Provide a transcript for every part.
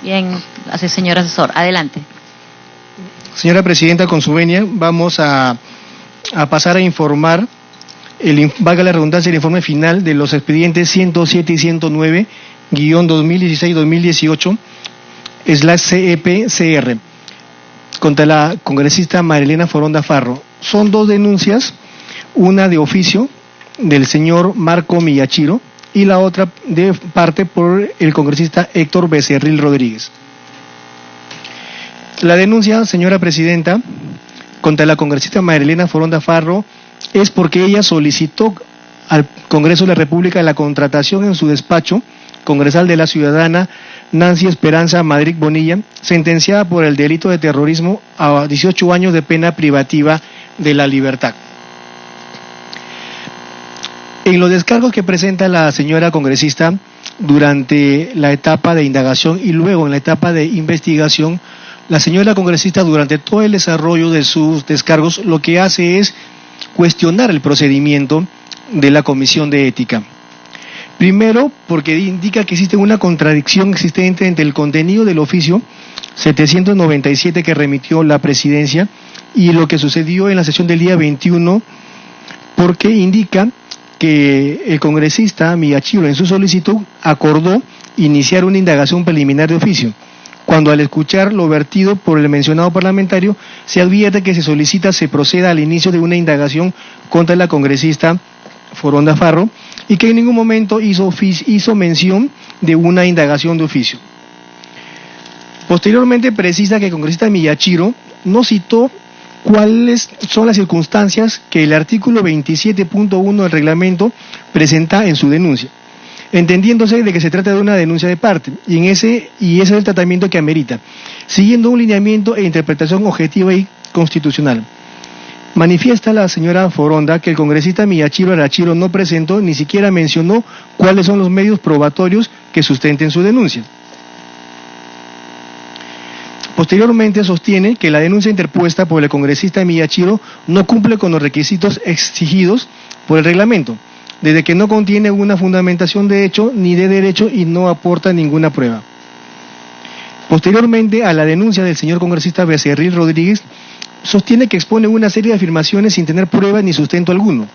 Bien, señor asesor, adelante. Señora Presidenta, con su venia, vamos a pasar a informar, valga la redundancia, el informe final de los expedientes 107 y 109, guión 2016-2018, /CEP-CR, contra la congresista Marilena Foronda Farro. Son dos denuncias, una de oficio del señor Marco Miyachiro y la otra de parte por el congresista Héctor Becerril Rodríguez. La denuncia, señora Presidenta, contra la congresista Marilena Foronda Farro es porque ella solicitó al Congreso de la República la contratación en su despacho congresal de la ciudadana Nancy Esperanza Madrid Bonilla, sentenciada por el delito de terrorismo a 18 años de pena privativa de la libertad. En los descargos que presenta la señora congresista durante la etapa de indagación y luego en la etapa de investigación, la señora congresista durante todo el desarrollo de sus descargos lo que hace es cuestionar el procedimiento de la Comisión de Ética. Primero, porque indica que existe una contradicción existente entre el contenido del oficio 797 que remitió la presidencia y lo que sucedió en la sesión del día 21, porque indica que el congresista Miyachiro en su solicitud acordó iniciar una indagación preliminar de oficio, cuando al escuchar lo vertido por el mencionado parlamentario se advierte que se solicita se proceda al inicio de una indagación contra la congresista Foronda Farro y que en ningún momento hizo mención de una indagación de oficio. Posteriormente precisa que el congresista Miyachiro no citó cuáles son las circunstancias que el artículo 27.1 del reglamento presenta en su denuncia, entendiéndose de que se trata de una denuncia de parte, y ese es el tratamiento que amerita, siguiendo un lineamiento e interpretación objetiva y constitucional. Manifiesta la señora Foronda que el congresista Miyachiro Arachiro no presentó ni siquiera mencionó cuáles son los medios probatorios que sustenten su denuncia. Posteriormente sostiene que la denuncia interpuesta por el congresista Miyachiro no cumple con los requisitos exigidos por el reglamento, desde que no contiene una fundamentación de hecho ni de derecho y no aporta ninguna prueba. Posteriormente a la denuncia del señor congresista Becerril Rodríguez, sostiene que expone una serie de afirmaciones sin tener prueba ni sustento alguno,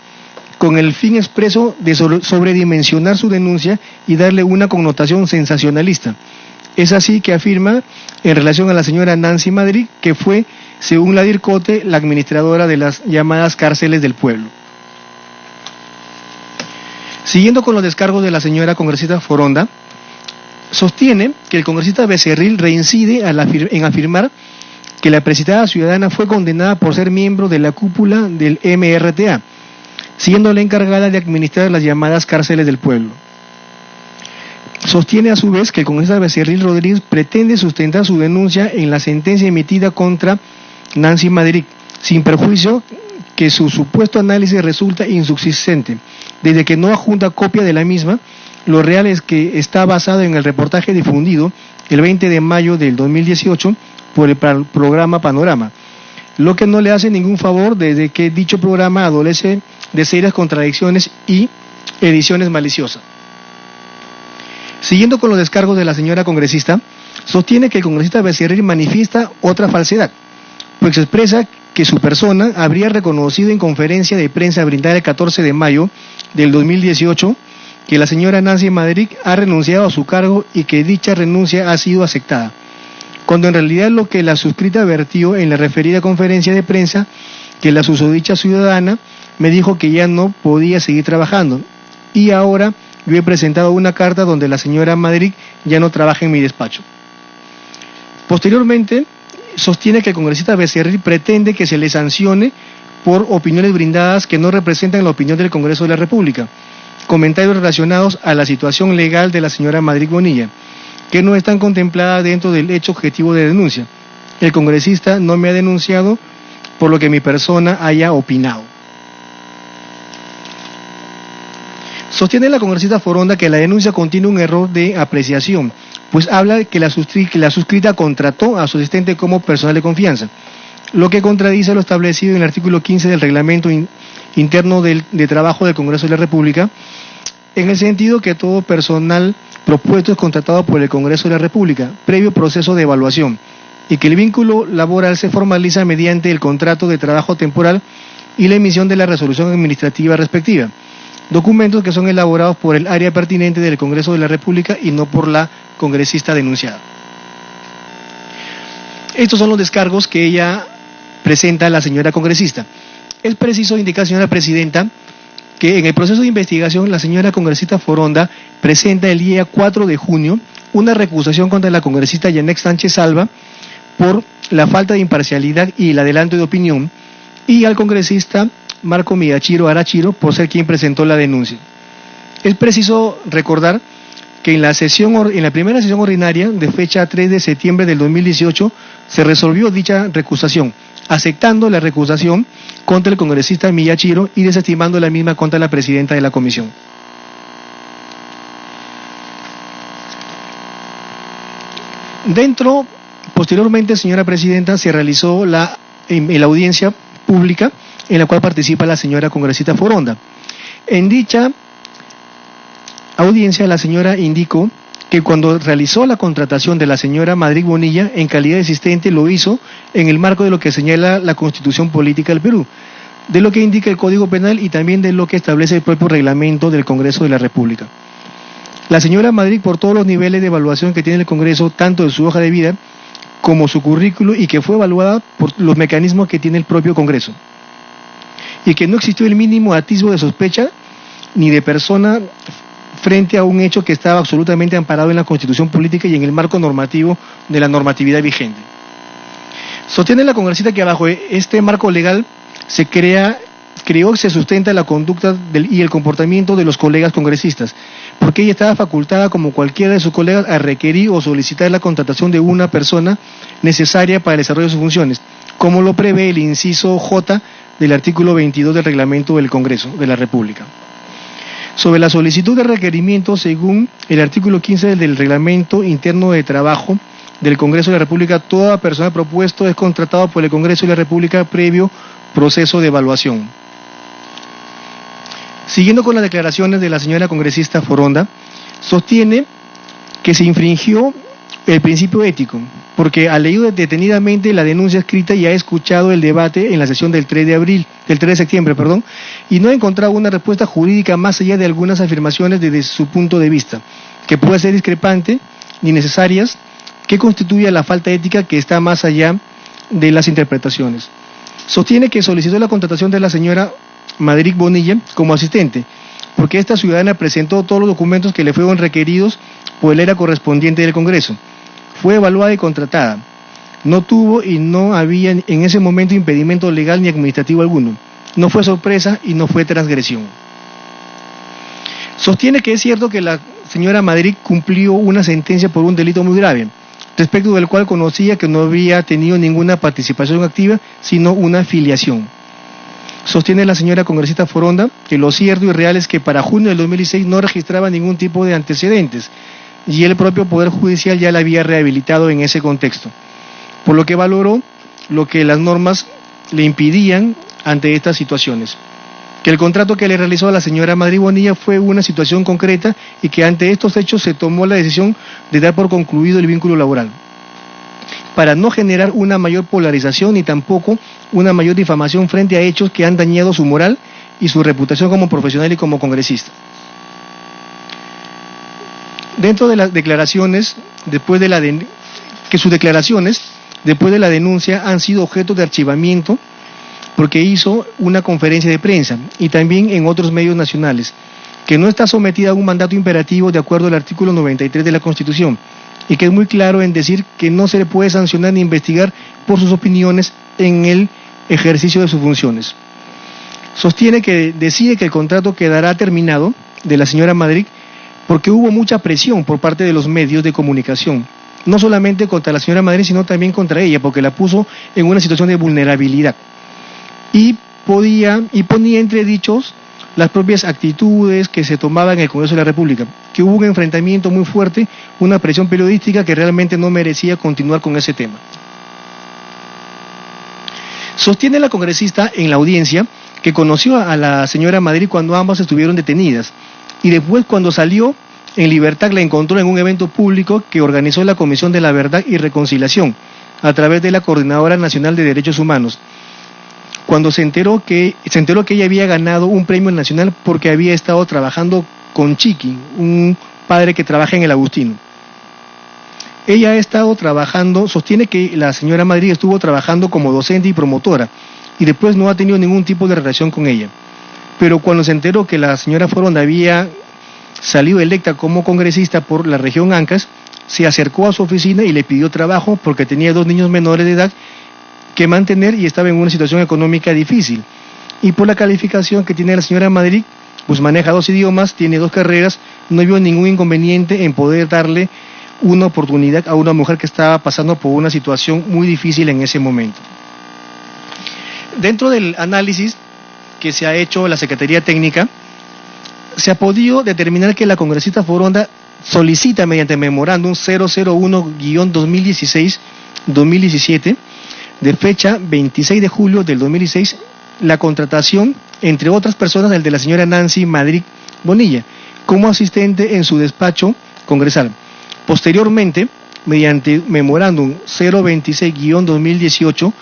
con el fin expreso de sobredimensionar su denuncia y darle una connotación sensacionalista. Es así que afirma en relación a la señora Nancy Madrid, que fue, según la DIRCOTE, la administradora de las llamadas cárceles del pueblo. Siguiendo con los descargos de la señora congresista Foronda, sostiene que el congresista Becerril reincide en afirmar que la presitada ciudadana fue condenada por ser miembro de la cúpula del MRTA, siendo la encargada de administrar las llamadas cárceles del pueblo. Sostiene a su vez que el congresista Becerril Rodríguez pretende sustentar su denuncia en la sentencia emitida contra Nancy Madrid, sin perjuicio que su supuesto análisis resulta insuficiente, desde que no adjunta copia de la misma. Lo real es que está basado en el reportaje difundido el 20 de mayo del 2018 por el programa Panorama, lo que no le hace ningún favor desde que dicho programa adolece de serias contradicciones y ediciones maliciosas. Siguiendo con los descargos de la señora congresista, sostiene que el congresista Becerril manifiesta otra falsedad, pues expresa que su persona habría reconocido en conferencia de prensa brindada el 14 de mayo del 2018 que la señora Nancy Madrid ha renunciado a su cargo y que dicha renuncia ha sido aceptada, cuando en realidad lo que la suscrita vertió en la referida conferencia de prensa que la susodicha ciudadana me dijo que ya no podía seguir trabajando y ahora yo he presentado una carta donde la señora Madrid ya no trabaja en mi despacho. Posteriormente, sostiene que el congresista Becerril pretende que se le sancione por opiniones brindadas que no representan la opinión del Congreso de la República, comentarios relacionados a la situación legal de la señora Madrid Bonilla, que no están contempladas dentro del hecho objetivo de denuncia. El congresista no me ha denunciado por lo que mi persona haya opinado. Sostiene la congresista Foronda que la denuncia contiene un error de apreciación, pues habla de que la suscrita contrató a su asistente como personal de confianza, lo que contradice lo establecido en el artículo 15 del reglamento interno de trabajo del Congreso de la República, en el sentido que todo personal propuesto es contratado por el Congreso de la República, previo proceso de evaluación, y que el vínculo laboral se formaliza mediante el contrato de trabajo temporal y la emisión de la resolución administrativa respectiva, documentos que son elaborados por el área pertinente del Congreso de la República y no por la congresista denunciada. Estos son los descargos que ella presenta a la señora congresista. Es preciso indicar, señora presidenta, que en el proceso de investigación la señora congresista Foronda presenta el día 4 de junio una recusación contra la congresista Yanex Sánchez Alba por la falta de imparcialidad y el adelanto de opinión, y al congresista Marco Miyachiro Arachiro por ser quien presentó la denuncia. Es preciso recordar que en la primera sesión ordinaria de fecha 3 de septiembre del 2018 se resolvió dicha recusación, aceptando la recusación contra el congresista Miyachiro y desestimando la misma contra la presidenta de la comisión. Posteriormente, señora presidenta, se realizó la audiencia pública en la cual participa la señora congresista Foronda. En dicha audiencia, la señora indicó que cuando realizó la contratación de la señora Madrid Bonilla en calidad de asistente, lo hizo en el marco de lo que señala la Constitución Política del Perú, de lo que indica el Código Penal y también de lo que establece el propio reglamento del Congreso de la República. La señora Madrid, por todos los niveles de evaluación que tiene el Congreso, tanto de su hoja de vida como su currículo, y que fue evaluada por los mecanismos que tiene el propio Congreso, y que no existió el mínimo atisbo de sospecha ni de persona frente a un hecho que estaba absolutamente amparado en la Constitución Política y en el marco normativo de la normatividad vigente. Sostiene la congresista que bajo este marco legal se se sustenta la conducta y el comportamiento de los colegas congresistas, porque ella estaba facultada como cualquiera de sus colegas a requerir o solicitar la contratación de una persona necesaria para el desarrollo de sus funciones, como lo prevé el inciso J del artículo 22 del reglamento del Congreso de la República. Sobre la solicitud de requerimiento, según el artículo 15 del reglamento interno de trabajo del Congreso de la República, toda persona propuesto es contratado por el Congreso de la República previo proceso de evaluación. Siguiendo con las declaraciones de la señora congresista Foronda, sostiene que se infringió el principio ético, porque ha leído detenidamente la denuncia escrita y ha escuchado el debate en la sesión del 3 de septiembre, y no ha encontrado una respuesta jurídica más allá de algunas afirmaciones desde su punto de vista, que puede ser discrepante ni necesarias, que constituya la falta ética que está más allá de las interpretaciones. Sostiene que solicitó la contratación de la señora Madrid Bonilla como asistente, porque esta ciudadana presentó todos los documentos que le fueron requeridos por el área correspondiente del Congreso. Fue evaluada y contratada. No tuvo y no había en ese momento impedimento legal ni administrativo alguno. No fue sorpresa y no fue transgresión. Sostiene que es cierto que la señora Madrid cumplió una sentencia por un delito muy grave, respecto del cual conocía que no había tenido ninguna participación activa, sino una filiación. Sostiene la señora congresista Foronda que lo cierto y real es que para junio del 2016 no registraba ningún tipo de antecedentes, y el propio Poder Judicial ya la había rehabilitado en ese contexto, por lo que valoró lo que las normas le impidían ante estas situaciones, que el contrato que le realizó a la señora Madrid Bonilla fue una situación concreta y que ante estos hechos se tomó la decisión de dar por concluido el vínculo laboral, para no generar una mayor polarización ni tampoco una mayor difamación frente a hechos que han dañado su moral y su reputación como profesional y como congresista. Dentro de las declaraciones, sus declaraciones, después de la denuncia, han sido objeto de archivamiento porque hizo una conferencia de prensa y también en otros medios nacionales, que no está sometida a un mandato imperativo de acuerdo al artículo 93 de la Constitución, y que es muy claro en decir que no se le puede sancionar ni investigar por sus opiniones en el ejercicio de sus funciones. Sostiene que decide que el contrato quedará terminado de la señora Madrid porque hubo mucha presión por parte de los medios de comunicación, no solamente contra la señora Madrid, sino también contra ella, porque la puso en una situación de vulnerabilidad y ponía entre dichos las propias actitudes que se tomaban en el Congreso de la República, que hubo un enfrentamiento muy fuerte, una presión periodística que realmente no merecía continuar con ese tema. Sostiene la congresista en la audiencia que conoció a la señora Madrid cuando ambas estuvieron detenidas y después, cuando salió en libertad, la encontró en un evento público que organizó la Comisión de la Verdad y Reconciliación a través de la Coordinadora Nacional de Derechos Humanos, cuando se enteró que ella había ganado un premio nacional porque había estado trabajando con Chiqui, un padre que trabaja en el Agustino. Ella ha estado trabajando, sostiene que la señora Madrid estuvo trabajando como docente y promotora, y después no ha tenido ningún tipo de relación con ella. Pero cuando se enteró que la señora Foronda había salido electa como congresista por la región Ancas, se acercó a su oficina y le pidió trabajo porque tenía 2 niños menores de edad que mantener y estaba en una situación económica difícil. Y por la calificación que tiene la señora Madrid, pues maneja 2 idiomas, tiene 2 carreras, no vio ningún inconveniente en poder darle una oportunidad a una mujer que estaba pasando por una situación muy difícil en ese momento. Dentro del análisis que se ha hecho la Secretaría Técnica, se ha podido determinar que la congresista Foronda solicita mediante memorándum 001-2016-2017, de fecha 26 de julio del 2016, la contratación, entre otras personas, del de la señora Nancy Madrid Bonilla, como asistente en su despacho congresal. Posteriormente, mediante memorándum 026-2018,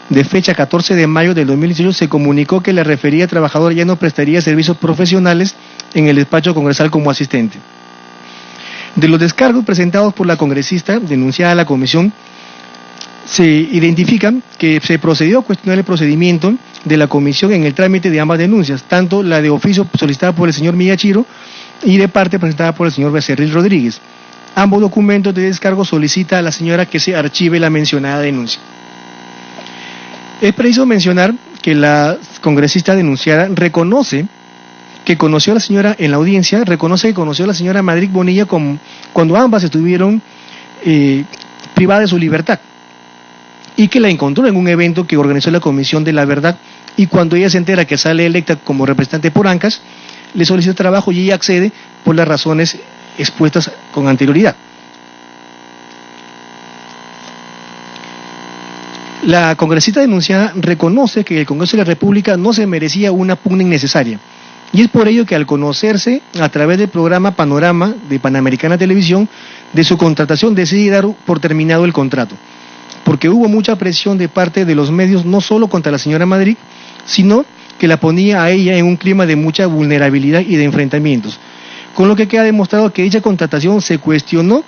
de fecha 14 de mayo del 2018, se comunicó que la referida trabajadora ya no prestaría servicios profesionales en el despacho congresal como asistente. De los descargos presentados por la congresista denunciada a la comisión, se identifica que se procedió a cuestionar el procedimiento de la comisión en el trámite de ambas denuncias, tanto la de oficio solicitada por el señor Miyachiro y de parte presentada por el señor Becerril Rodríguez. Ambos documentos de descargo solicita a la señora que se archive la mencionada denuncia. Es preciso mencionar que la congresista denunciada reconoce que conoció a la señora en la audiencia, reconoce que conoció a la señora Madrid Bonilla cuando ambas estuvieron privadas de su libertad, y que la encontró en un evento que organizó la Comisión de la Verdad, y cuando ella se entera que sale electa como representante por Ancas, le solicita trabajo y ella accede por las razones expuestas con anterioridad. La congresista denunciada reconoce que el Congreso de la República no se merecía una pugna innecesaria, y es por ello que al conocerse a través del programa Panorama de Panamericana Televisión de su contratación, decide dar por terminado el contrato, porque hubo mucha presión de parte de los medios, no solo contra la señora Madrid, sino que la ponía a ella en un clima de mucha vulnerabilidad y de enfrentamientos, con lo que queda demostrado que dicha contratación se cuestionó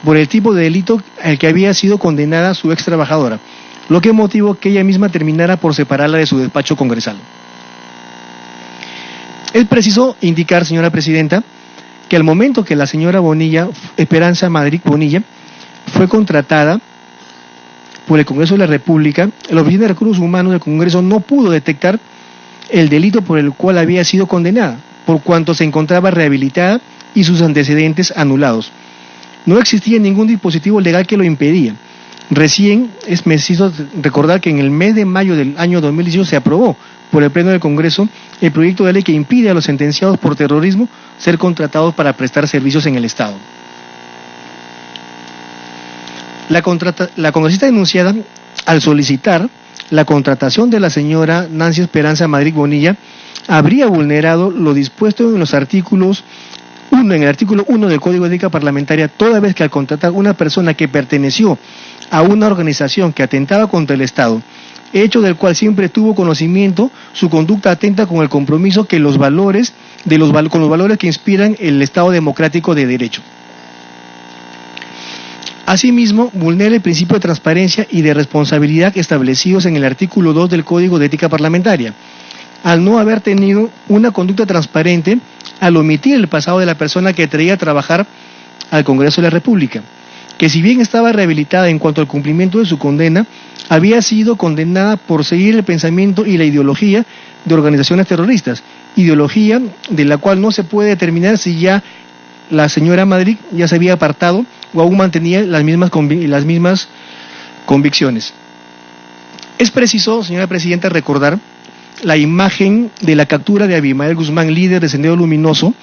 por el tipo de delito al que había sido condenada su ex trabajadora, lo que motivó que ella misma terminara por separarla de su despacho congresal. Es preciso indicar, señora presidenta, que al momento que la señora Bonilla, Esperanza Madrid Bonilla, fue contratada por el Congreso de la República, la Oficina de Recursos Humanos del Congreso no pudo detectar el delito por el cual había sido condenada, por cuanto se encontraba rehabilitada y sus antecedentes anulados. No existía ningún dispositivo legal que lo impedía. Recién es preciso recordar que en el mes de mayo del año 2018 se aprobó por el Pleno del Congreso el proyecto de ley que impide a los sentenciados por terrorismo ser contratados para prestar servicios en el Estado. La congresista denunciada, al solicitar la contratación de la señora Nancy Esperanza Madrid Bonilla, habría vulnerado lo dispuesto en los artículos 1, en el artículo 1 del Código de Ética Parlamentaria, toda vez que al contratar una persona que perteneció a una organización que atentaba contra el Estado, hecho del cual siempre tuvo conocimiento, su conducta atenta con el compromiso que con los valores que inspiran el Estado democrático de derecho. Asimismo, vulnera el principio de transparencia y de responsabilidad establecidos en el artículo 2 del Código de Ética Parlamentaria, al no haber tenido una conducta transparente al omitir el pasado de la persona que traía a trabajar al Congreso de la República, que si bien estaba rehabilitada en cuanto al cumplimiento de su condena, había sido condenada por seguir el pensamiento y la ideología de organizaciones terroristas, ideología de la cual no se puede determinar si ya la señora Madrid ya se había apartado o aún mantenía las mismas convicciones. Es preciso, señora presidenta, recordar la imagen de la captura de Abimael Guzmán, líder de Sendero Luminoso,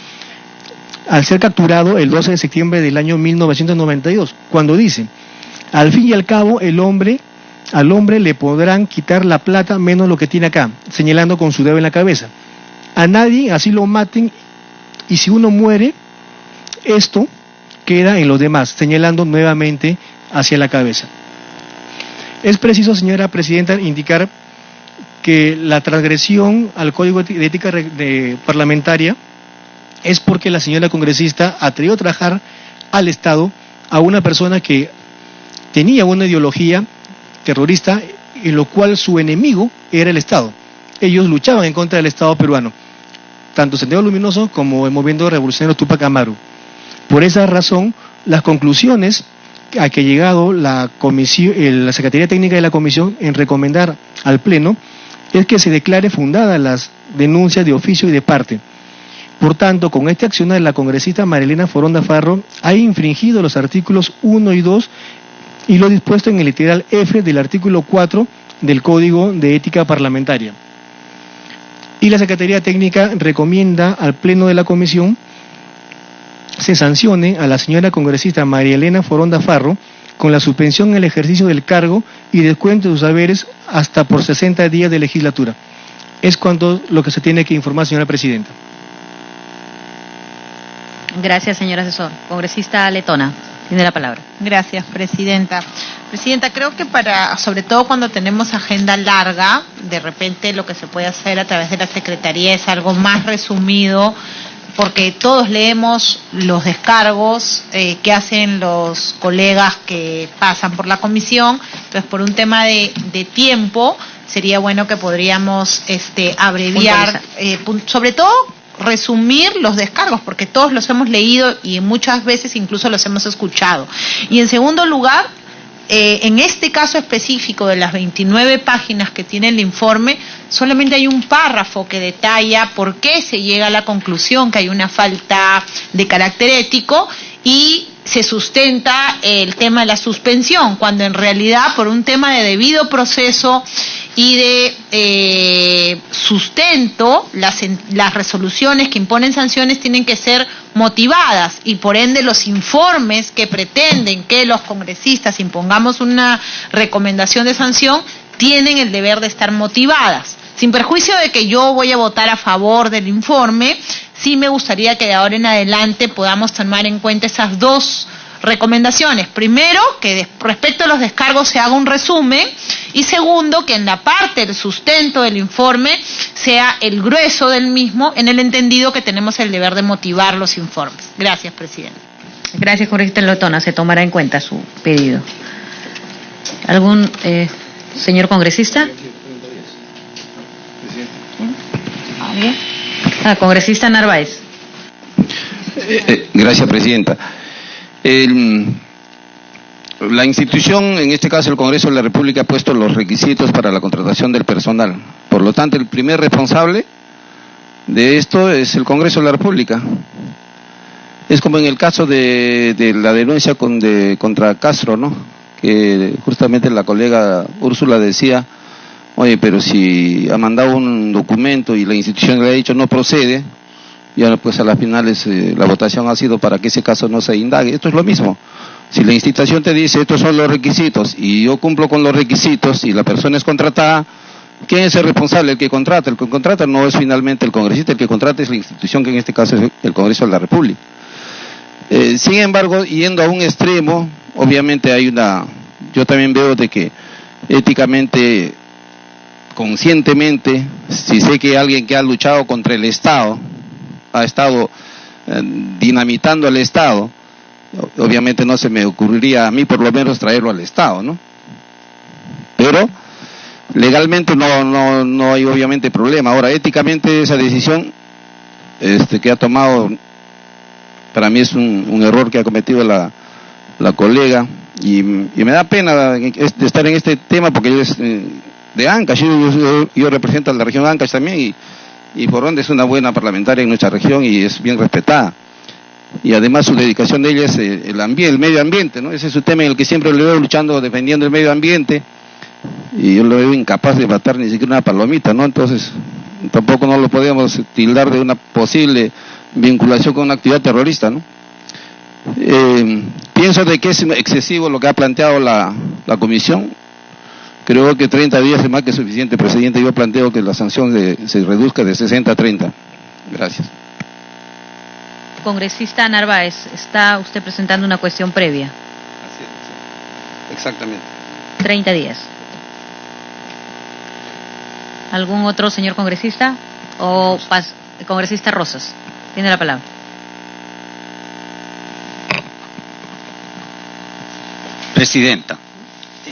al ser capturado el 12 de septiembre del año 1992, cuando dice: al fin y al cabo al hombre le podrán quitar la plata menos lo que tiene acá, señalando con su dedo en la cabeza. A nadie, así lo maten y si uno muere, esto queda en los demás, señalando nuevamente hacia la cabeza. Es preciso, señora Presidenta, indicar que la transgresión al Código de Ética Parlamentaria es porque la señora congresista atrevió a trabajar al Estado a una persona que tenía una ideología terrorista, en lo cual su enemigo era el Estado. Ellos luchaban en contra del Estado peruano, tanto Sendero Luminoso como el Movimiento Revolucionario Túpac Amaru. Por esa razón, las conclusiones a que ha llegado la Secretaría Técnica de la Comisión en recomendar al Pleno es que se declare fundadas las denuncias de oficio y de parte. Por tanto, con este accionar, la congresista Marielena Foronda Farro ha infringido los artículos 1 y 2 y lo dispuesto en el literal F del artículo 4 del Código de Ética Parlamentaria. Y la Secretaría Técnica recomienda al Pleno de la Comisión se sancione a la señora congresista Marielena Foronda Farro con la suspensión en el ejercicio del cargo y descuento de sus haberes hasta por 60 días de legislatura. Es cuanto lo que se tiene que informar, señora Presidenta. Gracias, señor asesor. Congresista Letona, tiene la palabra. Gracias, Presidenta. Presidenta, creo que sobre todo cuando tenemos agenda larga, de repente lo que se puede hacer a través de la Secretaría es algo más resumido, porque todos leemos los descargos que hacen los colegas que pasan por la comisión. Entonces, por un tema de tiempo, sería bueno que podríamos abreviar, sobre todo resumir los descargos, porque todos los hemos leído y muchas veces incluso los hemos escuchado. Y en segundo lugar, en este caso específico de las 29 páginas que tiene el informe, solamente hay un párrafo que detalla por qué se llega a la conclusión que hay una falta de carácter ético y se sustenta el tema de la suspensión, cuando en realidad por un tema de debido proceso y de sustento, las resoluciones que imponen sanciones tienen que ser motivadas y por ende los informes que pretenden que los congresistas impongamos una recomendación de sanción tienen el deber de estar motivadas. Sin perjuicio de que yo voy a votar a favor del informe, sí me gustaría que de ahora en adelante podamos tomar en cuenta esas dos recomendaciones. Primero, que respecto a los descargos se haga un resumen, y segundo, que en la parte del sustento del informe sea el grueso del mismo, en el entendido que tenemos el deber de motivar los informes. Gracias, Presidente. Gracias, congresista Letona. Se tomará en cuenta su pedido. ¿Algún señor congresista? Congresista Narváez. Gracias, Presidenta. La institución, en este caso el Congreso de la República, ha puesto los requisitos para la contratación del personal. Por lo tanto, el primer responsable de esto es el Congreso de la República. Es como en el caso de la denuncia contra Castro, ¿no? Que justamente la colega Úrsula decía, oye, pero si ha mandado un documento y la institución le ha dicho no procede, ya pues a las finales la votación ha sido para que ese caso no se indague. Esto es lo mismo. Si la institución te dice estos son los requisitos y yo cumplo con los requisitos y la persona es contratada, ¿quién es el responsable? El que contrata. El que contrata no es finalmente el congresista, el que contrata es la institución, que en este caso es el Congreso de la República. Sin embargo, yendo a un extremo, obviamente yo también veo de que éticamente, conscientemente, si sé que alguien que ha luchado contra el Estado, ha estado dinamitando al Estado, obviamente no se me ocurriría a mí por lo menos traerlo al Estado, ¿no? Pero legalmente no hay obviamente problema. Ahora, éticamente esa decisión que ha tomado, para mí es un error que ha cometido la colega, y me da pena de estar en este tema porque yo es de Ancash, yo represento a la región Ancash también, y Foronda es una buena parlamentaria en nuestra región y es bien respetada. Y además su dedicación de ella es el medio ambiente, ¿no? Ese es su tema en el que siempre le veo luchando, defendiendo el medio ambiente, y yo lo veo incapaz de matar ni siquiera una palomita, ¿no? Entonces, tampoco no lo podemos tildar de una posible vinculación con una actividad terrorista, ¿no? Pienso de que es excesivo lo que ha planteado la comisión. Creo que 30 días es más que suficiente, Presidente. Yo planteo que la sanción se reduzca de 60 a 30. Gracias. Congresista Narváez, está usted presentando una cuestión previa. Así es. Exactamente. 30 días. ¿Algún otro señor congresista? ¿O congresista Rosas? Tiene la palabra. Presidenta,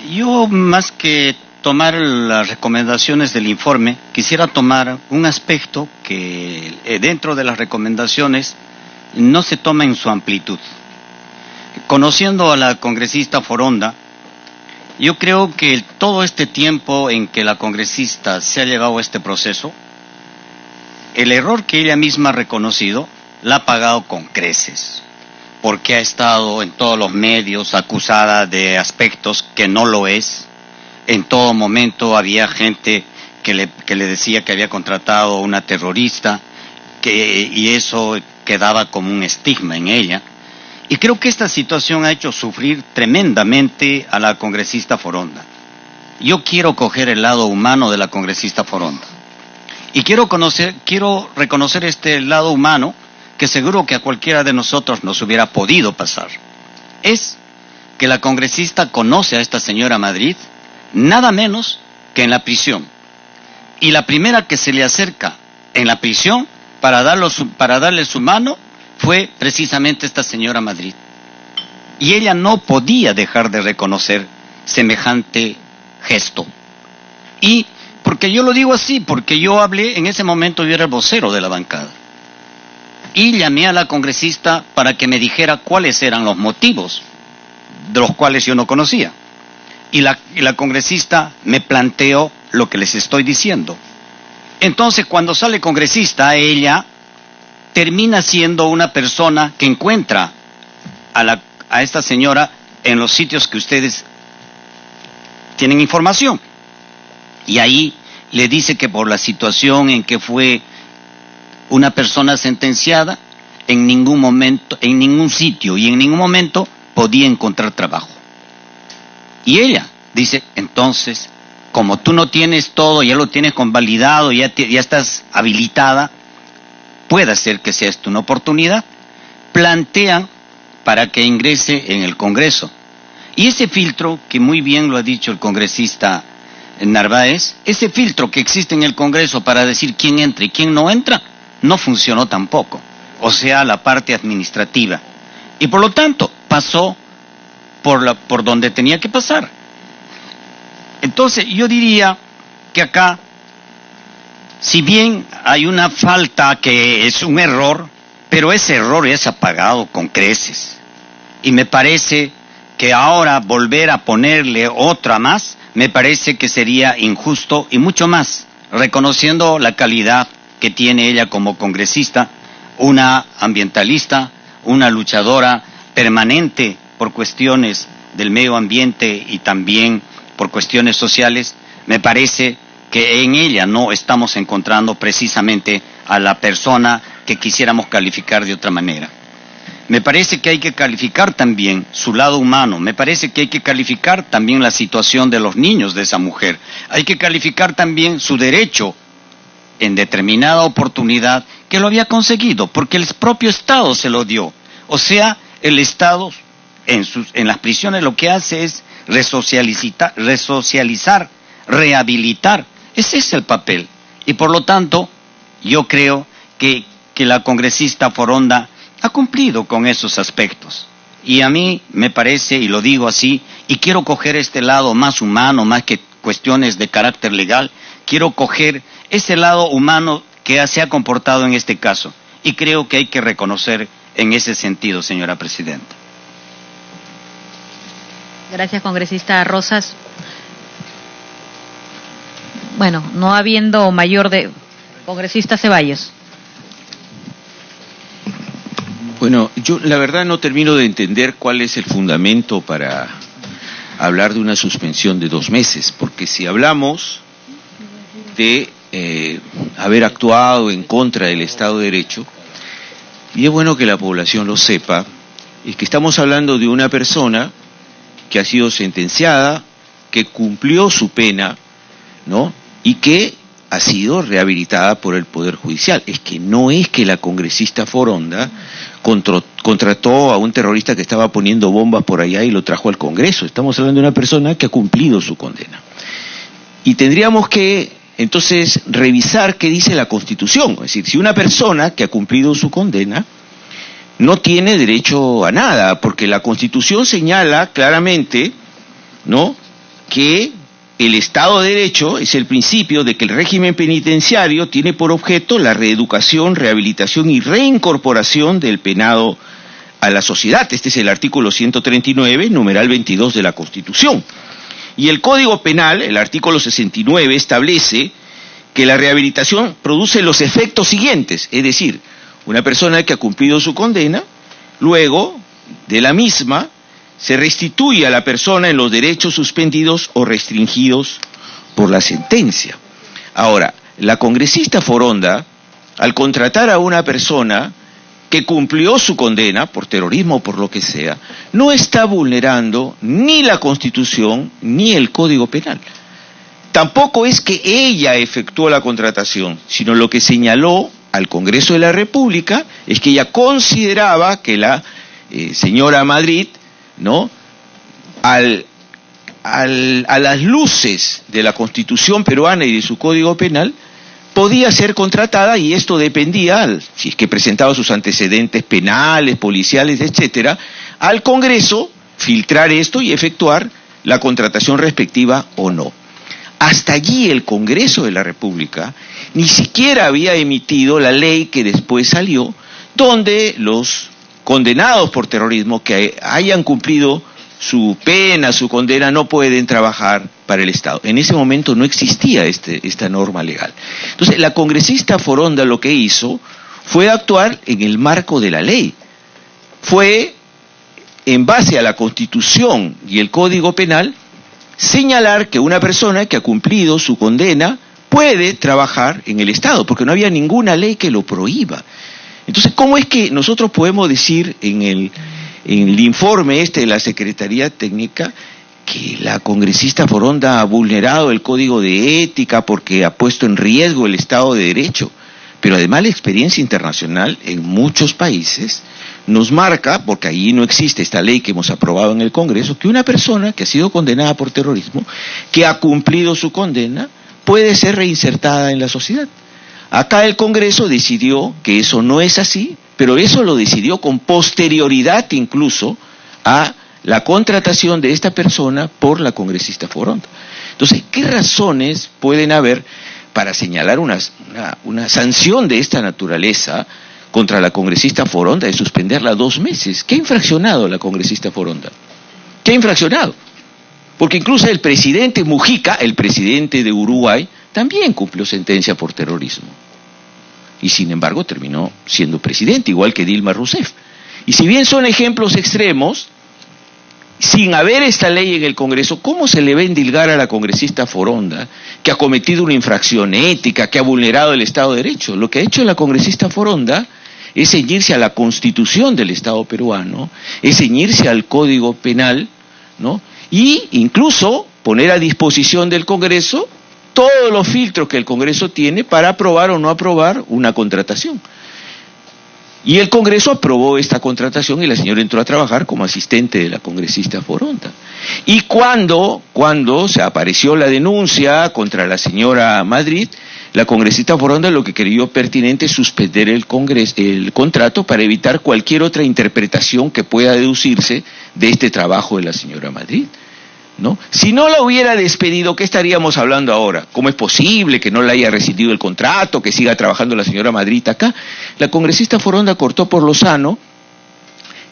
yo más que tomar las recomendaciones del informe, quisiera tomar un aspecto que dentro de las recomendaciones no se toma en su amplitud. Conociendo a la congresista Foronda, yo creo que todo este tiempo en que la congresista se ha llevado a este proceso, el error que ella misma ha reconocido, la ha pagado con creces, porque ha estado en todos los medios acusada de aspectos que no lo es. En todo momento había gente que le decía que había contratado a una terrorista, y eso quedaba como un estigma en ella. Y creo que esta situación ha hecho sufrir tremendamente a la congresista Foronda. Yo quiero coger el lado humano de la congresista Foronda. Y quiero reconocer este lado humano que seguro que a cualquiera de nosotros nos hubiera podido pasar. Es que la congresista conoce a esta señora Madrid nada menos que en la prisión. Y la primera que se le acerca en la prisión para darle su mano fue precisamente esta señora Madrid. Y ella no podía dejar de reconocer semejante gesto. Y porque yo lo digo así, porque yo hablé, en ese momento yo era el vocero de la bancada. Y llamé a la congresista para que me dijera cuáles eran los motivos de los cuales yo no conocía. Y la congresista me planteó lo que les estoy diciendo. Entonces, cuando sale congresista, ella termina siendo una persona que encuentra a esta señora en los sitios que ustedes tienen información. Y ahí le dice que por la situación en que fue una persona sentenciada, en ningún momento, en ningún sitio y en ningún momento podía encontrar trabajo. Y ella dice, entonces, como tú no tienes todo, ya lo tienes convalidado, ya estás habilitada, puede ser que sea esto una oportunidad. Plantean para que ingrese en el Congreso. Y ese filtro, que muy bien lo ha dicho el congresista Narváez, ese filtro que existe en el Congreso para decir quién entra y quién no entra, no funcionó tampoco. O sea, la parte administrativa. Y por lo tanto, pasó por donde tenía que pasar. Entonces, yo diría que acá, si bien hay una falta que es un error, pero ese error es apagado con creces. Y me parece que ahora volver a ponerle otra más, me parece que sería injusto y mucho más, reconociendo la calidad que tiene ella como congresista, una ambientalista, una luchadora permanente por cuestiones del medio ambiente y también por cuestiones sociales. Me parece que en ella no estamos encontrando precisamente a la persona que quisiéramos calificar de otra manera. Me parece que hay que calificar también su lado humano, me parece que hay que calificar también la situación de los niños de esa mujer, hay que calificar también su derecho en determinada oportunidad que lo había conseguido, porque el propio Estado se lo dio. O sea, el Estado en las prisiones lo que hace es resocializar, rehabilitar. Ese es el papel. Y por lo tanto, yo creo que la congresista Foronda ha cumplido con esos aspectos. Y a mí me parece, y lo digo así, y quiero coger este lado más humano, más que cuestiones de carácter legal, quiero coger ese lado humano que se ha comportado en este caso. Y creo que hay que reconocer en ese sentido, señora presidenta. Gracias, congresista Rosas. Bueno, no habiendo mayor de... Congresista Ceballos. Bueno, yo la verdad no termino de entender cuál es el fundamento para hablar de una suspensión de 2 meses, porque si hablamos de haber actuado en contra del Estado de Derecho, y es bueno que la población lo sepa, es que estamos hablando de una persona que ha sido sentenciada, que cumplió su pena, ¿no? Y que ha sido rehabilitada por el Poder Judicial. Es que no es que la congresista Foronda contrató a un terrorista que estaba poniendo bombas por allá y lo trajo al Congreso. Estamos hablando de una persona que ha cumplido su condena. Y tendríamos que, entonces, revisar qué dice la Constitución. Es decir, si una persona que ha cumplido su condena no tiene derecho a nada, porque la Constitución señala claramente, ¿no?, que el Estado de Derecho es el principio de que el régimen penitenciario tiene por objeto la reeducación, rehabilitación y reincorporación del penado a la sociedad. Este es el artículo 139, numeral 22 de la Constitución. Y el Código Penal, el artículo 69, establece que la rehabilitación produce los efectos siguientes, es decir, una persona que ha cumplido su condena, luego de la misma, se restituye a la persona en los derechos suspendidos o restringidos por la sentencia. Ahora, la congresista Foronda, al contratar a una persona que cumplió su condena por terrorismo o por lo que sea, no está vulnerando ni la Constitución ni el Código Penal. Tampoco es que ella efectuó la contratación, sino lo que señaló al Congreso de la República es que ella consideraba que la señora Madrid, ¿no?, a las luces de la Constitución peruana y de su Código Penal, podía ser contratada, y esto dependía, si es que presentaba sus antecedentes penales, policiales, etcétera, al Congreso filtrar esto y efectuar la contratación respectiva o no. Hasta allí el Congreso de la República ni siquiera había emitido la ley que después salió, donde los condenados por terrorismo que hayan cumplido su pena, su condena, no pueden trabajar para el Estado. En ese momento no existía esta norma legal. Entonces, la congresista Foronda lo que hizo fue actuar en el marco de la ley. Fue, en base a la Constitución y el Código Penal, señalar que una persona que ha cumplido su condena puede trabajar en el Estado, porque no había ninguna ley que lo prohíba. Entonces, ¿cómo es que nosotros podemos decir en el informe de la Secretaría Técnica que la congresista Foronda ha vulnerado el Código de Ética porque ha puesto en riesgo el Estado de Derecho? Pero además la experiencia internacional en muchos países nos marca, porque ahí no existe esta ley que hemos aprobado en el Congreso, que una persona que ha sido condenada por terrorismo, que ha cumplido su condena, puede ser reinsertada en la sociedad. Acá el Congreso decidió que eso no es así, pero eso lo decidió con posterioridad incluso a la contratación de esta persona por la congresista Foronda. Entonces, ¿qué razones pueden haber para señalar una sanción de esta naturaleza contra la congresista Foronda, de suspenderla 2 meses? ¿Qué ha infraccionado la congresista Foronda? ¿Qué ha infraccionado? Porque incluso el presidente Mujica, el presidente de Uruguay, también cumplió sentencia por terrorismo. Y sin embargo terminó siendo presidente, igual que Dilma Rousseff. Y si bien son ejemplos extremos, sin haber esta ley en el Congreso, ¿cómo se le va a endilgar a la congresista Foronda que ha cometido una infracción ética, que ha vulnerado el Estado de Derecho? Lo que ha hecho la congresista Foronda es ceñirse a la Constitución del Estado peruano, es ceñirse al Código Penal, ¿no?, y incluso poner a disposición del Congreso todos los filtros que el Congreso tiene para aprobar o no aprobar una contratación. Y el Congreso aprobó esta contratación y la señora entró a trabajar como asistente de la congresista Foronda. Y cuando se apareció la denuncia contra la señora Madrid, la congresista Foronda lo que creyó pertinente es suspender el contrato para evitar cualquier otra interpretación que pueda deducirse de este trabajo de la señora Madrid, ¿no? Si no la hubiera despedido, ¿qué estaríamos hablando ahora? ¿Cómo es posible que no le haya rescindido el contrato, que siga trabajando la señora Madrid acá? La congresista Foronda cortó por lo sano,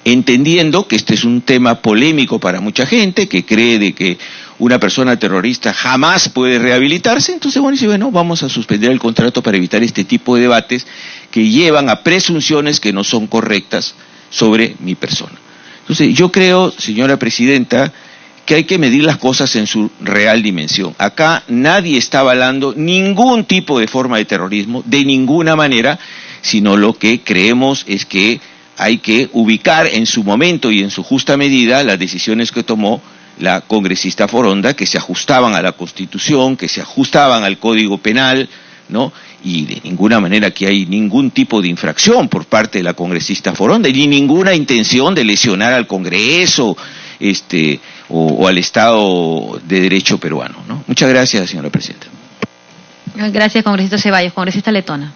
entendiendo que este es un tema polémico para mucha gente, que cree de que una persona terrorista jamás puede rehabilitarse. Entonces, bueno, vamos a suspender el contrato para evitar este tipo de debates que llevan a presunciones que no son correctas sobre mi persona. Entonces, yo creo, señora presidenta, que hay que medir las cosas en su real dimensión. Acá nadie está avalando ningún tipo de forma de terrorismo, de ninguna manera, sino lo que creemos es que hay que ubicar en su momento y en su justa medida las decisiones que tomó la congresista Foronda, que se ajustaban a la Constitución, que se ajustaban al Código Penal, ¿no? Y de ninguna manera que hay ningún tipo de infracción por parte de la congresista Foronda, ni ninguna intención de lesionar al Congreso, o al Estado de Derecho peruano, ¿no? Muchas gracias, señora presidenta. Gracias, congresista Ceballos. Congresista Letona.